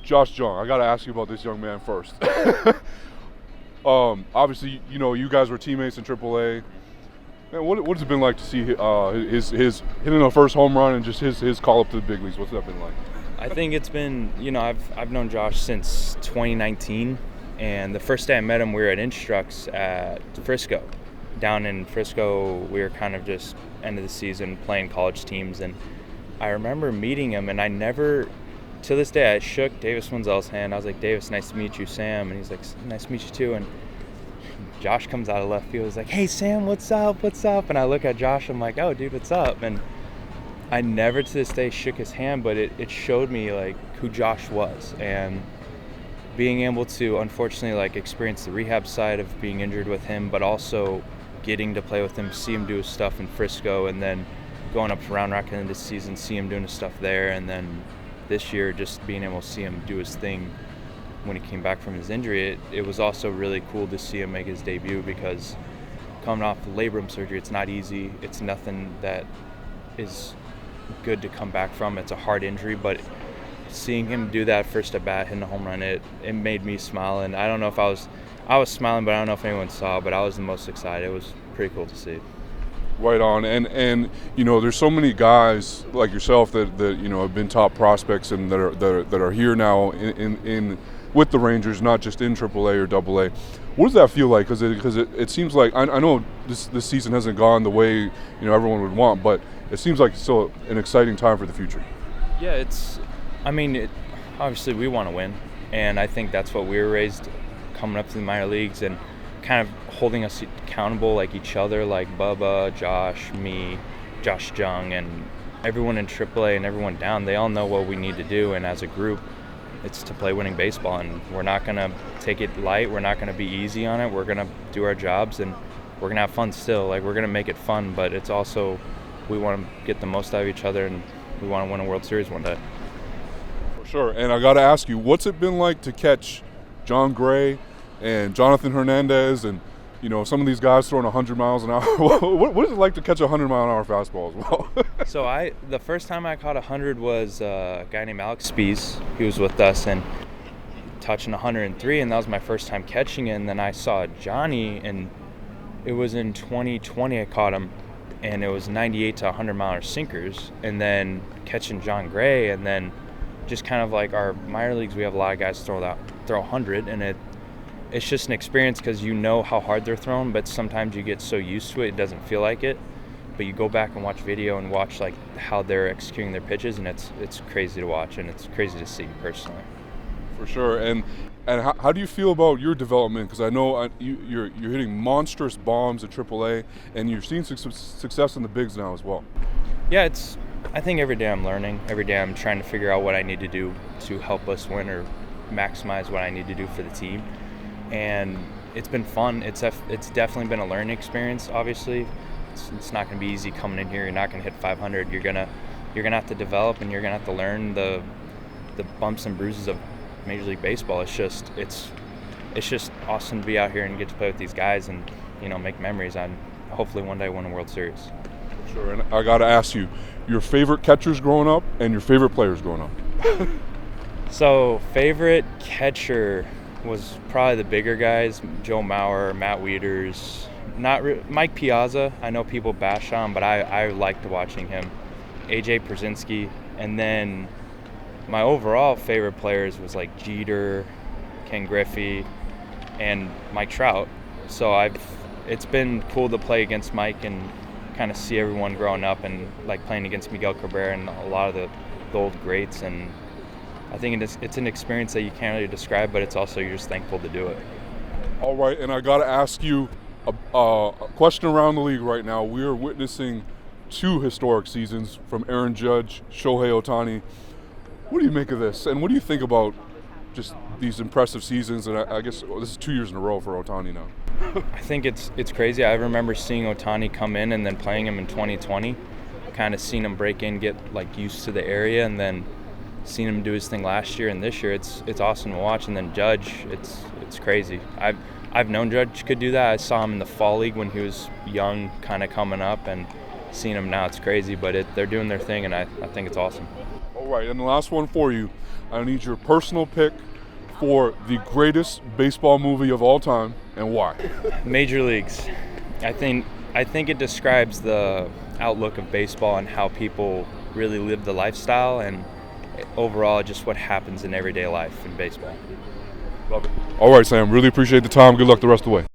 Josh Jung, I got to ask you about this young man first. Obviously, you guys were teammates in AAA. Man, what has it been like to see his hitting the first home run and just his call up to the big leagues? What's that been like? I think it's been, I've known Josh since 2019, and the first day I met him, we were at Instructs at Frisco. Down in Frisco, we were kind of just end of the season playing college teams, and I remember meeting him, and I never, to this day, I shook Davis Wenzel's hand. I was like, Davis, nice to meet you, Sam. And he's like, nice to meet you too. And Josh comes out of left field. He's like, hey, Sam, what's up? And I look at Josh. I'm like, oh, dude, what's up? And I never to this day shook his hand, but it showed me, like, who Josh was. And being able to, unfortunately, like, experience the rehab side of being injured with him, but also getting to play with him, see him do his stuff in Frisco, and then going up to Round Rock in this season, see him doing his stuff there, and then this year just being able to see him do his thing when he came back from his injury. It was also really cool to see him make his debut, because coming off labrum surgery, it's not easy. It's nothing that is good to come back from. It's a hard injury, but seeing him do that first at bat, hitting a home run, it made me smile. And I don't know if I was smiling, but I don't know if anyone saw, but I was the most excited. It was pretty cool to see. Right on, and there's so many guys like yourself that have been top prospects and that are here now in with the Rangers, not just in AAA or AA. What does that feel like? Because it seems like I know this season hasn't gone the way everyone would want, but it seems like it's still an exciting time for the future. Yeah, obviously we want to win, and I think that's what we were raised coming up to the minor leagues, and kind of holding us accountable, like each other, like Bubba, Josh, me, Josh Jung, and everyone in AAA and everyone down. They all know what we need to do, and as a group, it's to play winning baseball, and we're not going to take it light. We're not going to be easy on it. We're going to do our jobs, and we're going to have fun still. Like, we're going to make it fun, but it's also, we want to get the most out of each other, and we want to win a World Series one day. For sure. And I got to ask you, what's it been like to catch John Gray and Jonathan Hernandez and some of these guys throwing 100 miles an hour? What is it like to catch a 100-mile-an-hour fastball as well? So the first time I caught 100 was a guy named Alex Spies. He was with us and touching 103, and that was my first time catching it. And then I saw Johnny, and it was in 2020 I caught him, and it was 98 to 100-mile-an-hour sinkers. And then catching John Gray, and then just kind of like our minor leagues, we have a lot of guys throw 100, and it's just an experience because you know how hard they're thrown, but sometimes you get so used to it, it doesn't feel like it. But you go back and watch video and watch like how they're executing their pitches, and it's crazy to watch, and it's crazy to see personally. For sure. And how do you feel about your development? Because I know you're hitting monstrous bombs at AAA, and you're seeing success in the bigs now as well. Yeah, I think every day I'm learning. Every day I'm trying to figure out what I need to do to help us win or maximize what I need to do for the team. And it's been fun. It's definitely been a learning experience. Obviously, it's not going to be easy coming in here. You're not going to hit 500. You're gonna have to develop, and you're gonna have to learn the bumps and bruises of Major League Baseball. It's just awesome to be out here and get to play with these guys and make memories on hopefully one day win a World Series. Sure. And I got to ask you, your favorite catchers growing up and your favorite players growing up. So favorite catcher was probably the bigger guys, Joe Mauer, Matt Wieters, Mike Piazza. I know people bash on him, but I liked watching him. AJ Pierzynski, and then my overall favorite players was like Jeter, Ken Griffey, and Mike Trout. So it's been cool to play against Mike and kind of see everyone growing up, and like playing against Miguel Cabrera and a lot of the old greats, and I think it's an experience that you can't really describe, but it's also you're just thankful to do it. All right, and I got to ask you a question around the league right now. We are witnessing 2 historic seasons from Aaron Judge, Shohei Ohtani. What do you make of this, and what do you think about just these impressive seasons? And I guess this is 2 years in a row for Ohtani now. I think it's crazy. I remember seeing Ohtani come in and then playing him in 2020, kind of seeing him break in, get like used to the area, and then seeing him do his thing last year and this year. It's awesome to watch. And then Judge, it's crazy. I've known Judge could do that. I saw him in the fall league when he was young, kind of coming up, and seeing him now, it's crazy. But they're doing their thing, and I think it's awesome. All All right, and the last one for you. I need your personal pick for the greatest baseball movie of all time, and why? Major Leagues. I think it describes the outlook of baseball and how people really live the lifestyle, and overall just what happens in everyday life in baseball. Love it. All right, Sam. Really appreciate the time. Good luck the rest of the way.